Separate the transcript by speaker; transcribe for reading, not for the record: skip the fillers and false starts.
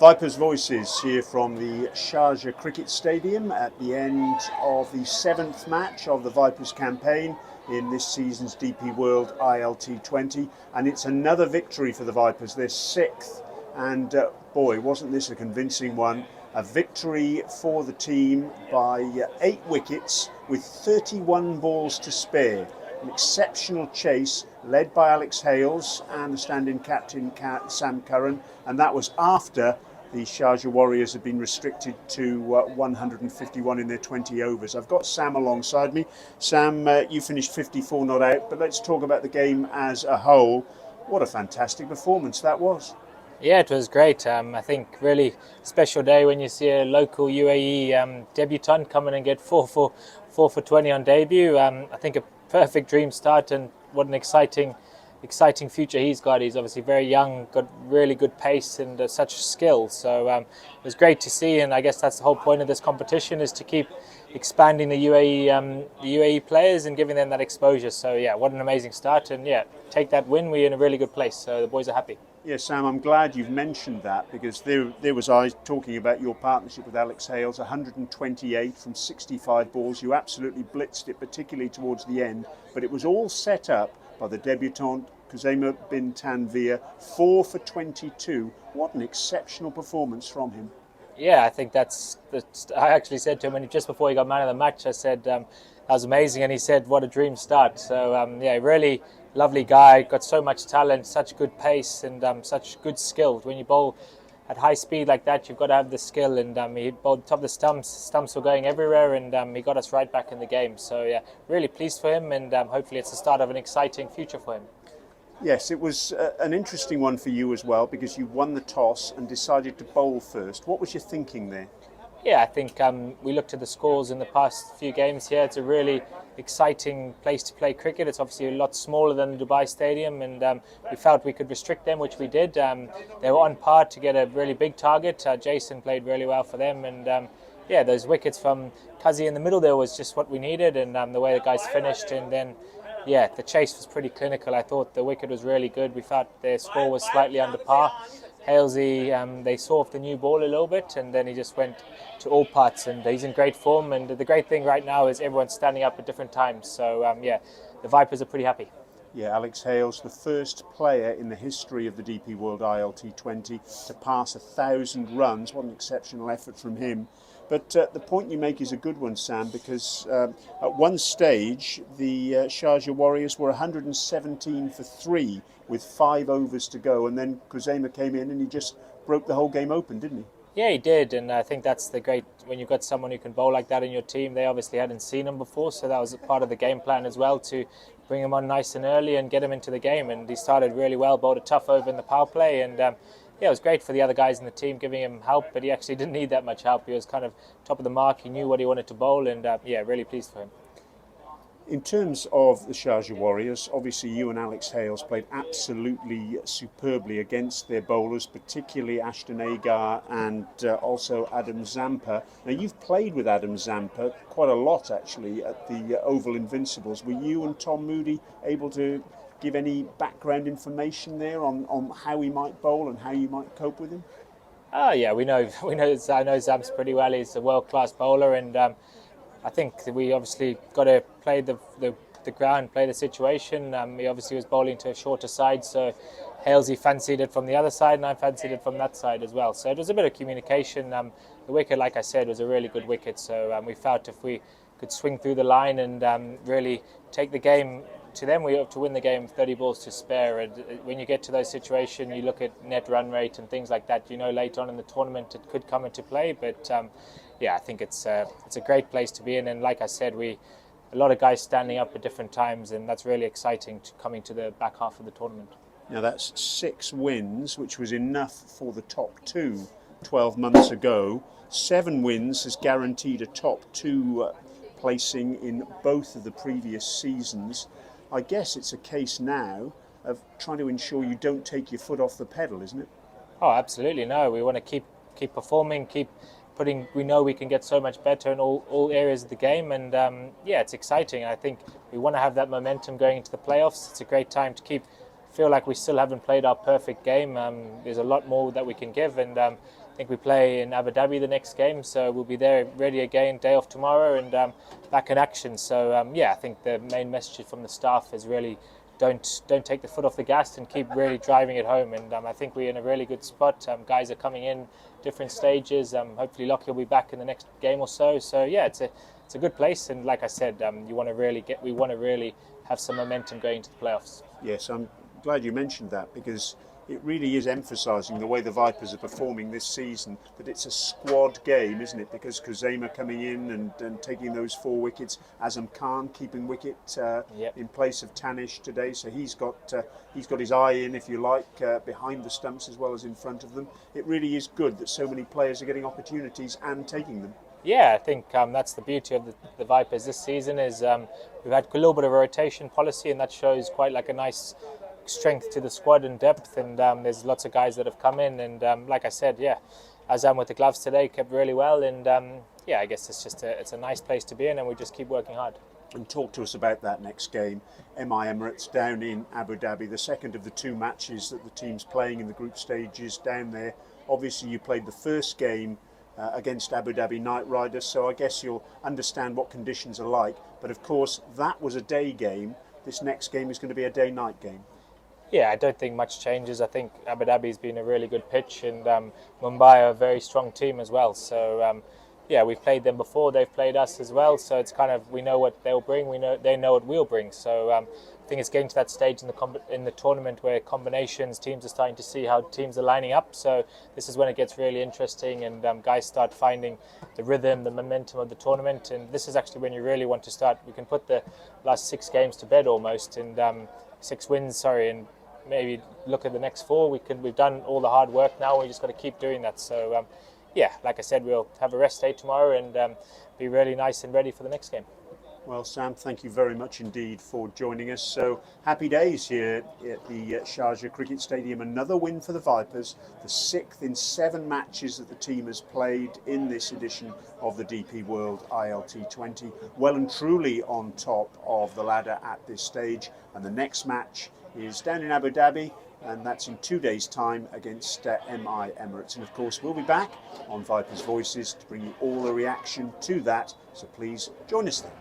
Speaker 1: Vipers Voices here from the Sharjah Cricket Stadium at the end of the 7th match of the Vipers campaign in this season's DP World ILT20, and it's another victory for the Vipers, their 6th, and boy, wasn't this a convincing one. A victory for the team by 8 wickets with 31 balls to spare. An exceptional chase led by Alex Hales and the stand-in captain Sam Curran, and that was after the Sharjah Warriors have been restricted to 151 in their 20 overs. I've got Sam alongside me. Sam, you finished 54 not out, but let's talk about the game as a whole. What a fantastic performance that was.
Speaker 2: Yeah, it was great. I think really special day when you see a local UAE debutant come in and get 4 for 20 on debut. I think a perfect dream start, and what an exciting future he's got. He's obviously very young, got really good pace and such skill. So it was great to see, and I guess that's the whole point of this competition, is to keep expanding the UAE players and giving them that exposure. So yeah, what an amazing start, and yeah, take that win. We're in a really good place, so the boys are happy.
Speaker 1: Yeah, Sam, I'm glad you've mentioned that, because there was I talking about your partnership with Alex Hales, 128 from 65 balls. You absolutely blitzed it, particularly towards the end, but it was all set up by the debutant Khuzaima bin Tanveer, 4 for 22. What an exceptional performance from him.
Speaker 2: Yeah, I think that's I actually said to him, just before he got man of the match, I said that was amazing, and he said what a dream start. So yeah, really lovely guy, got so much talent, such good pace, and such good skill. When you bowl at high speed like that, you've got to have the skill, and he bowled top of the stumps were going everywhere, and he got us right back in the game. So yeah, really pleased for him, and hopefully it's the start of an exciting future for him.
Speaker 1: Yes, it was an interesting one for you as well, because you won the toss and decided to bowl first. What was your thinking there?
Speaker 2: Yeah, I think we looked at the scores in the past few games here. It's a really exciting place to play cricket. It's obviously a lot smaller than the Dubai Stadium, and we felt we could restrict them, which we did. They were on par to get a really big target. Jason played really well for them, and yeah, those wickets from Kazi in the middle there was just what we needed, and the way the guys finished, and then yeah, the chase was pretty clinical. I thought the wicket was really good. We felt their score was slightly under par. Halesy, they saw off the new ball a little bit, and then he just went to all parts, and he's in great form. And the great thing right now is everyone's standing up at different times. So yeah, the Vipers are pretty happy.
Speaker 1: Yeah, Alex Hales, the first player in the history of the DP World ILT20 to pass 1,000 runs. What an exceptional effort from him. But the point you make is a good one, Sam, because at one stage the Sharjah Warriors were 117 for 3 with 5 overs to go, and then Khuzaima came in and he just broke the whole game open, didn't he?
Speaker 2: Yeah, he did, and I think that's the great, when you've got someone who can bowl like that in your team. They obviously hadn't seen him before, so that was a part of the game plan as well, to bring him on nice and early and get him into the game. And he started really well, bowled a tough over in the power play, and yeah, it was great for the other guys in the team, giving him help, but he actually didn't need that much help. He was kind of top of the mark. He knew what he wanted to bowl, and yeah, really pleased for him.
Speaker 1: In terms of the Sharjah Warriors, obviously you and Alex Hales played absolutely superbly against their bowlers, particularly Ashton Agar and also Adam Zampa. Now, you've played with Adam Zampa quite a lot, actually, at the Oval Invincibles. Were you and Tom Moody able to give any background information there on how he might bowl and how you might cope with him?
Speaker 2: Oh yeah, I know Zamps pretty well. He's a world-class bowler, and I think we obviously got to play the ground, play the situation. He obviously was bowling to a shorter side, so Halesy fancied it from the other side, and I fancied it from that side as well. So it was a bit of communication. The wicket, like I said, was a really good wicket, so we felt if we could swing through the line and really take the game to them, we have to win the game 30 balls to spare. And when you get to those situations, you look at net run rate and things like that. You know, later on in the tournament it could come into play, but yeah, I think it's a great place to be in. And like I said, a lot of guys standing up at different times, and that's really exciting coming to the back half of the tournament.
Speaker 1: Now that's 6 wins, which was enough for the top 2 12 months ago. 7 wins has guaranteed a top 2 placing in both of the previous seasons. I guess it's a case now of trying to ensure you don't take your foot off the pedal, isn't it?
Speaker 2: Oh, absolutely. No, we want to keep performing, keep putting. We know we can get so much better in all areas of the game, and yeah, it's exciting. I think we want to have that momentum going into the playoffs. It's a great time to keep feel like we still haven't played our perfect game. There's a lot more that we can give, and I think we play in Abu Dhabi the next game, so we'll be there ready again, day off tomorrow, and back in action. So yeah, I think the main message from the staff is really don't take the foot off the gas and keep really driving it home. And I think we're in a really good spot. Guys are coming in different stages. Hopefully Lockie will be back in the next game or so. So yeah, it's a good place. And like I said, we want to really have some momentum going into the playoffs.
Speaker 1: Yes, I'm glad you mentioned that, because it really is emphasising the way the Vipers are performing this season, that it's a squad game, isn't it? Because Kuzema coming in and taking those 4 wickets, Azam Khan keeping wicket in place of Tanish today, so he's got his eye in, if you like, behind the stumps as well as in front of them. It really is good that so many players are getting opportunities and taking them.
Speaker 2: Yeah, I think that's the beauty of the Vipers this season is we've had a little bit of a rotation policy, and that shows quite like a nice strength to the squad and depth, and there's lots of guys that have come in, and like I said, yeah, Azam with the gloves today kept really well, and yeah, I guess it's a nice place to be in, and we just keep working hard.
Speaker 1: And talk to us about that next game, MI Emirates down in Abu Dhabi, the second of the 2 matches that the team's playing in the group stages down there. Obviously you played the first game against Abu Dhabi Knight Riders, so I guess you'll understand what conditions are like, but of course that was a day game. This next game is going to be a day-night game.
Speaker 2: Yeah, I don't think much changes. I think Abu Dhabi's been a really good pitch, and Mumbai are a very strong team as well. So yeah, we've played them before; they've played us as well. So it's kind of, we know what they'll bring, they know what we'll bring. So I think it's getting to that stage in the tournament where teams are starting to see how teams are lining up. So this is when it gets really interesting, and guys start finding the rhythm, the momentum of the tournament. And this is actually when you really want to start. We can put the last 6 games to bed almost, and 6 wins, and maybe look at the next 4. We've done all the hard work now. We just got to keep doing that. So yeah, like I said, we'll have a rest day tomorrow and be really nice and ready for the next game.
Speaker 1: Well, Sam, thank you very much indeed for joining us. So happy days here at the Sharjah Cricket Stadium. Another win for the Vipers, the 6th in 7 matches that the team has played in this edition of the DP World ILT20. Well and truly on top of the ladder at this stage. And the next match is down in Abu Dhabi, and that's in 2 days' time against MI Emirates. And of course, we'll be back on Vipers Voices to bring you all the reaction to that. So please join us then.